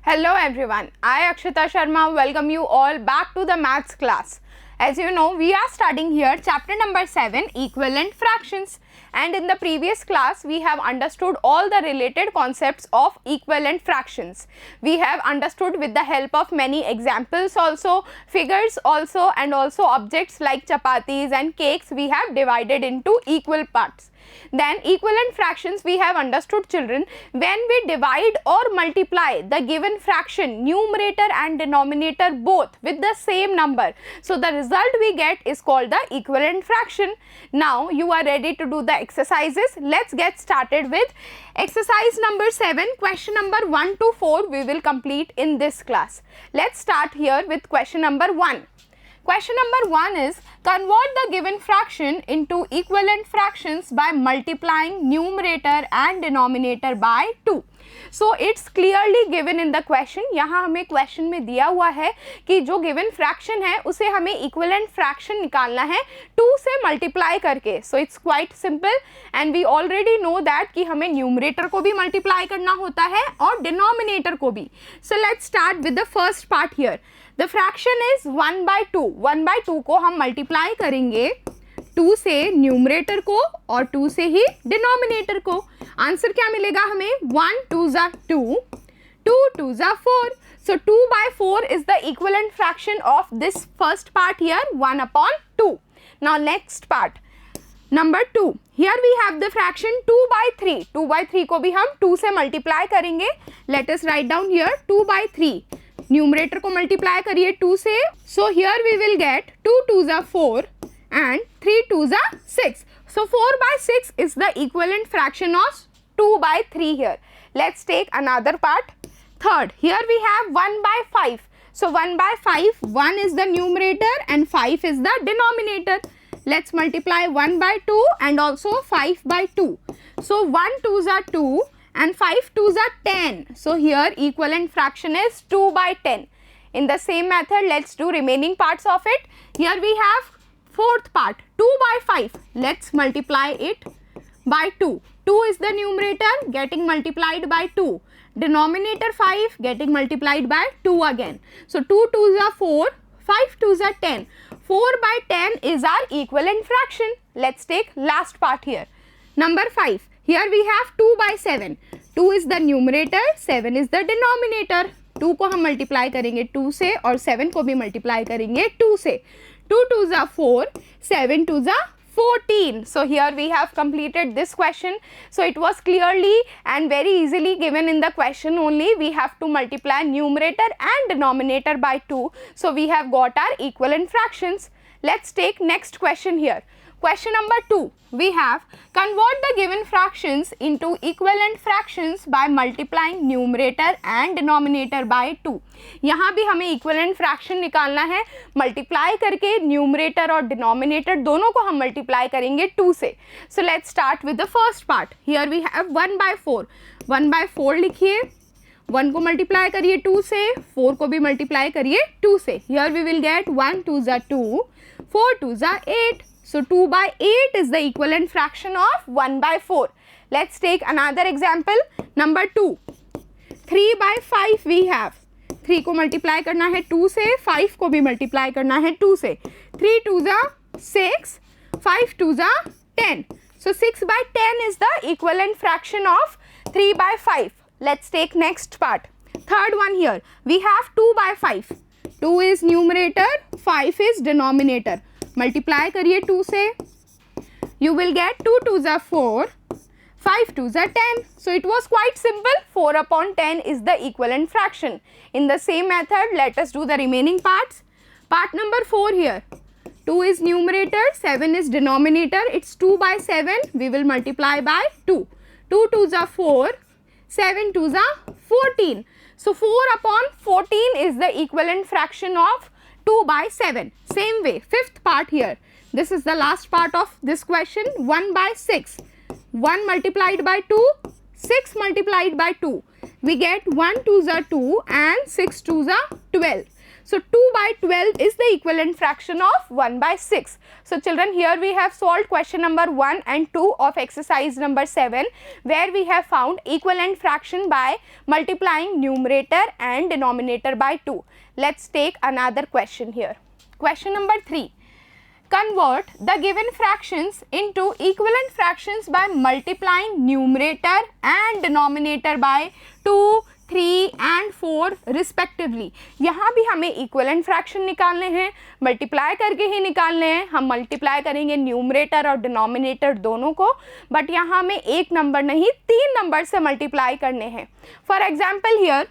Hello everyone, I Akshita Sharma welcome you all back to the maths class. As you know, we are studying here chapter number 7, equivalent fractions, and in the previous class we have understood all the related concepts of equivalent fractions. We have understood with the help of many examples also, figures also, and also objects like chapatis and cakes we have divided into equal parts. Then equivalent fractions we have understood, children, when we divide or multiply the given fraction numerator and denominator both with the same number. So the result we get is called the equivalent fraction. Now you are ready to do the exercises. Let's get started with exercise number 7. Question number 1 to 4 we will complete in this class. Let's start here with question number 1. Question number 1 is convert the given fraction into equivalent fractions by multiplying numerator and denominator by 2. So it's clearly given in the question. यहाँ हमें question में दिया हुआ है कि जो given fraction है उसे हमें equivalent fraction निकालना है 2 से multiply करके. So it's quite simple and we already know that कि हमें numerator को भी multiply करना होता है और denominator को भी. So let's start with the first part here. The fraction is 1 by 2. 1 by 2 को हम multiply करेंगे 2 से न्यूमरेटर को और 2 से ही डिनोमिनेटर को. आंसर क्या मिलेगा हमें? 1 2 जा 2, 2 2 जा 4. So 2 by 4 is the equivalent fraction of this first part here, 1 upon 2. Now next part, number 2. Here we have the fraction 2 by 3. 2 by 3 को भी हम 2 से multiply करेंगे. Let us write down here 2 by 3. Numerator को multiply करिए 2 से. So here we will get 2 2 जा 4 and 3 2 जा 6. So 4 by 6 is the equivalent fraction of 2 by 3 here. Let's take another part. Third, here we have 1 by 5. So 1 by 5, 1 is the numerator and 5 is the denominator. Let's multiply 1 by 2 and also 5 by 2. So 1 2 जा 2 and 5 2s are 10. So here equivalent fraction is 2 by 10. In the same method, let's do remaining parts of it. Here we have fourth part, 2 by 5. Let's multiply it by 2. 2 is the numerator getting multiplied by 2. Denominator 5 getting multiplied by 2 again. So 2 2s are 4, 5 2s are 10. 4 by 10 is our equivalent fraction. Let's take last part here. Number 5. Here we have 2 by 7. 2 is the numerator, 7 is the denominator. 2 को हम multiply करेंगे 2 से और 7 को भी multiply करेंगे 2 से. 2 2s are 4, 7 2s are 14. So here we have completed this question. So it was clearly and very easily given in the question only. We have to multiply numerator and denominator by 2. So we have got our equivalent fractions. Let's take next question here. Question number 2, we have convert the given fractions into equivalent fractions by multiplying numerator and denominator by 2. यहाँ भी हमें equivalent fraction निकालना है. multiply करके numerator और denominator दोनों को हम multiply करेंगे 2 से. So let's start with the first part. Here we have 1 by 4. 1 by 4 लिखिए. 1 को मल्टीप्लाई करिए 2 से, 4 को भी मल्टीप्लाई करिए 2 से. Here we will get 1 2 जा 2, 4 2 जा 8. So 2 by 8 is the equivalent fraction of 1 by 4. Let's take another example. Number 2. 3 by 5 we have. 3 को multiply करना है 2 से, 5 को भी multiply करना है 2 से. 3 2 जा 6, 5 2 जा 10. So 6 by 10 is the equivalent fraction of 3 by 5. Let's take next part. Third one here. We have 2 by 5. 2 is numerator, 5 is denominator. Multiply करिए 2 से. You will get 2 2s are 4, 5 2s are 10. So it was quite simple. 4 upon 10 is the equivalent fraction. In the same method, let us do the remaining parts. Part number 4 here. 2 is numerator, 7 is denominator. It's 2 by 7. We will multiply by 2. 2 2s are 4, 7 2s are 14. So 4 upon 14 is the equivalent fraction of 2 by 7. Same way, fifth part here. This is the last part of this question. 1 by 6. 1 multiplied by 2, 6 multiplied by 2. We get 1 2s are 2 and 6 2s are 12. So 2 by 12 is the equivalent fraction of 1 by 6. So children, here we have solved question number 1 and 2 of exercise number 7, where we have found equivalent fraction by multiplying numerator and denominator by 2. Let's take another question here. Question number 3. Convert the given fractions into equivalent fractions by multiplying numerator and denominator by 2, 3 and 4 respectively. यहाँ भी हमें equivalent fraction निकालने हैं, multiply करके ही निकालने हैं. हम multiply करेंगे numerator और denominator दोनों को, but यहाँ हमें एक नंबर नहीं 3 नंबर से multiply करने हैं. For example here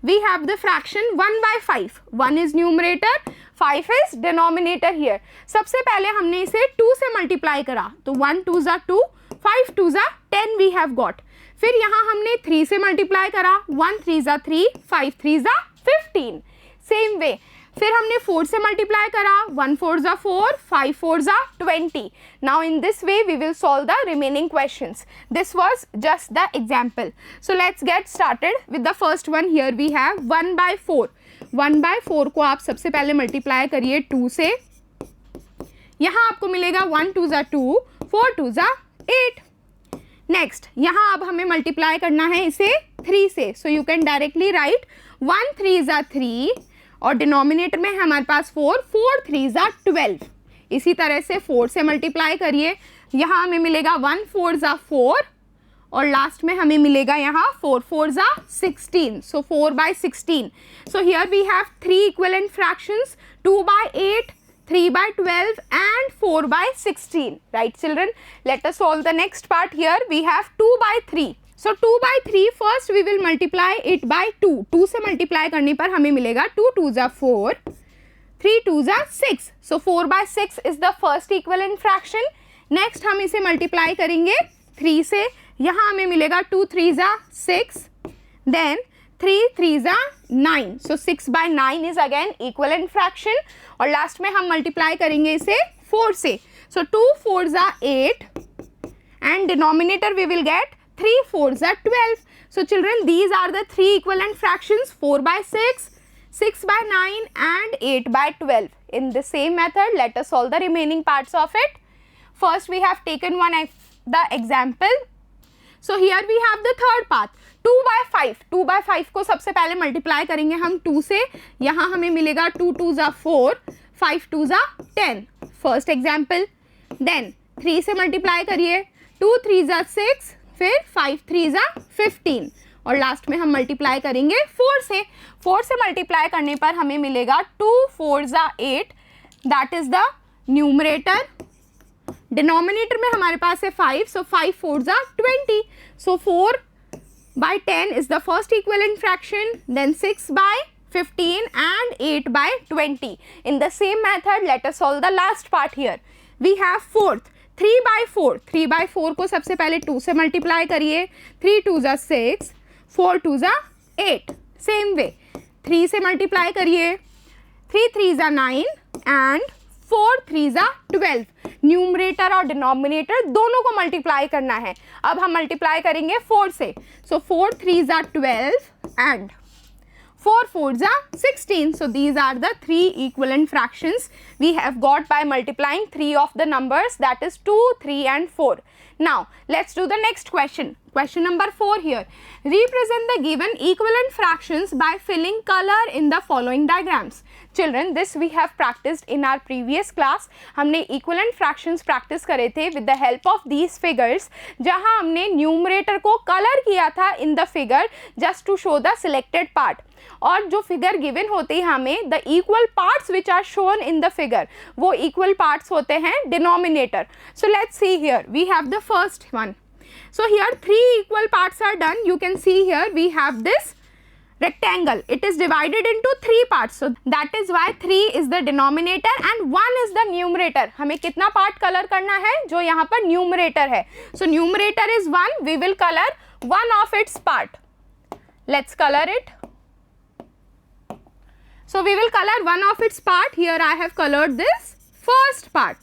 we have the fraction 1 by 5. 1 is numerator, 5 is denominator here. सबसे पहले हमने इसे 2 से मल्टीप्लाई करा, तो 1 2 ज़ा 2, 5 2 ज़ा 10 we have got. फिर यहाँ हमने 3 से मल्टीप्लाई करा, 1 3 ज़ा 3, 5 3 ज़ा 15. सेम वे फिर हमने 4 से मल्टीप्लाई करा, 1 4 ज़ा 4, 5 4 ज़ा 20. Now in this way we will solve the remaining questions. This was just the example. So let's get started with the first one. Here we have 1 by 4. 1 by 4 को आप सबसे पहले मल्टीप्लाई करिए 2 से. यहाँ आपको मिलेगा 1 2 ज़ा 2, 4 2 ज़ा 8. नेक्स्ट यहाँ अब हमें मल्टीप्लाई करना है इसे 3 से. So you can directly right 1 3 ज़ा 3 और डिनोमिनेटर में हमारे पास 4, 4 3 ज़ा 12. इसी तरह से 4 से मल्टीप्लाई करिए, यहाँ हमें मिलेगा 1 4 ज़ा 4 और लास्ट में हमें मिलेगा यहाँ 4 4 ज़ा 16. So 4 by 16. So here we have 3 equivalent fractions, 2 by 8, 3 by 12 and 4 by 16. Right children, let us solve the next part. Here we have 2 by 3. So 2 by 3 first we will multiply it by 2. 2 से multiply करने पर हमें मिलेगा 2 2 ज़ा 4, 3 2 ज़ा 6. So 4 by 6 is the first equivalent fraction. Next हम इसे multiply करेंगे 3 से, यहाँ हमें मिलेगा 2 3 ज़ा 6, then 3 3 ज़ा 9. So 6 by 9 is again equivalent fraction. और लास्ट में हम मल्टीप्लाई करेंगे इसे 4 से. So 2 4 ज़ा 8 and denominator we will get 3 4 ज़ा 12. So children, these are the 3 equivalent fractions, 4 by 6, 6 by 9 and 8 by 12. In the same method, let us solve the remaining parts of it. First we have taken the example. So here we have the third part. 2 by 5. 2 by 5 को सबसे पहले multiply करेंगे हम 2 से, यहाँ हमें मिलेगा 2 2 ज़ा 4, 5 2 ज़ा 10. First example. देन 3 से मल्टीप्लाई करिए, 2 3 ज़ा 6, फिर 5 3 ज़ा 15 और लास्ट में हम मल्टीप्लाई करेंगे 4 से. 4 से मल्टीप्लाई करने पर हमें मिलेगा 2 4 ज़ा 8, that is the numerator. Denominator में हमारे पास है 5, सो 5 4 ज़ा 20. सो 4 by 10 is the first equivalent fraction, then 6 by 15 and 8 by 20. In the same method, let us solve the last part here. We have fourth, 3 by 4. 3 by 4 को सबसे पहले 2 से multiply करिए, 3 2 ज़ा 6, 4 2 ज़ा 8. सेम वे 3 से मल्टीप्लाई करिए, 3 3 ज़ा 9 and 4 3 ज़ा 12. न्यूमरेटर और डिनोमिनेटर दोनों को मल्टीप्लाई करना है. अब हम मल्टीप्लाई करेंगे 4 से. सो 4 3 ज़ा 12 एंड 4 4 ज़ा 16. So these are the 3 equivalent fractions we have got by multiplying 3 of the numbers, that is 2, 3 and 4. Now let's do the next question. Question number 4 here. Represent the given equivalent fractions by filling color in the following diagrams. Children, this we have practiced in our previous class. हमने equivalent fractions practice करे थे with the help of these figures, जहाँ हमने numerator को color किया था in the figure just to show the selected part. और जो figure given होती है हमें, the equal parts which are shown in the figure, वो equal parts होते हैं denominator. So let's see here. We have the first one. So here 3 equal parts are done. You can see here we have this rectangle. It is divided into 3 parts. So that is why 3 is the denominator and 1 is the numerator. हमें कितना part color करना है? जो यहाँ पर numerator है. So numerator is 1. We will color one of its part. Let's color it. So we will color one of its part. Here I have colored this first part.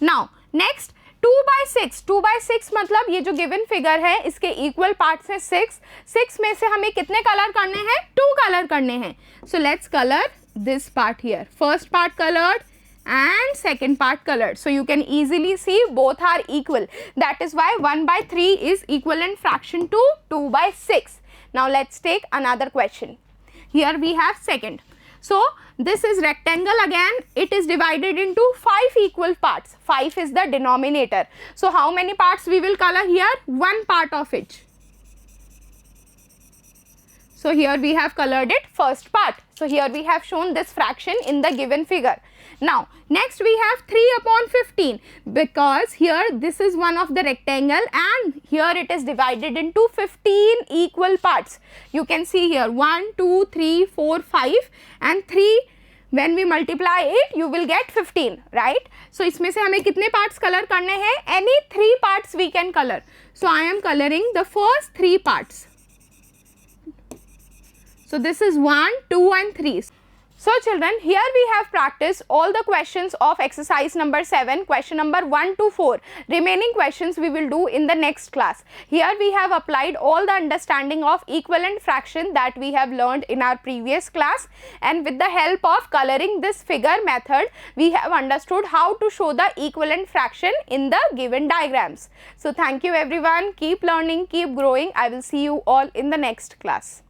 Now next 2/6, 2/6 मतलब ये जो given figure है इसके equal parts हैं 6 में से हमें कितने कलर करने हैं? 2 कलर करने हैं. So let's colour this part here. First part colored and second part colored. So you can easily see both are equal. That is why 1/3 is equivalent fraction to 2/6. Now let's take another question. Here we have second. So this is rectangle again. It is divided into 5 equal parts. 5 is the denominator. So how many parts we will color here? One part of it. So here we have colored it first part. So here we have shown this fraction in the given figure. Now next we have 3/15 because here this is one of the rectangle and here it is divided into 15 equal parts. You can see here 1, 2, 3, 4, 5 and 3. When we multiply it, you will get 15, right? So इसमें से हमें कितने parts color करने हैं? Any 3 parts we can color. So I am coloring the first 3 parts. So this is 1, 2 and 3. So children, here we have practiced all the questions of exercise number 7, question number 1 to 4. Remaining questions we will do in the next class. Here we have applied all the understanding of equivalent fraction that we have learned in our previous class, and with the help of coloring this figure method, we have understood how to show the equivalent fraction in the given diagrams. So thank you everyone. Keep learning, keep growing. I will see you all in the next class.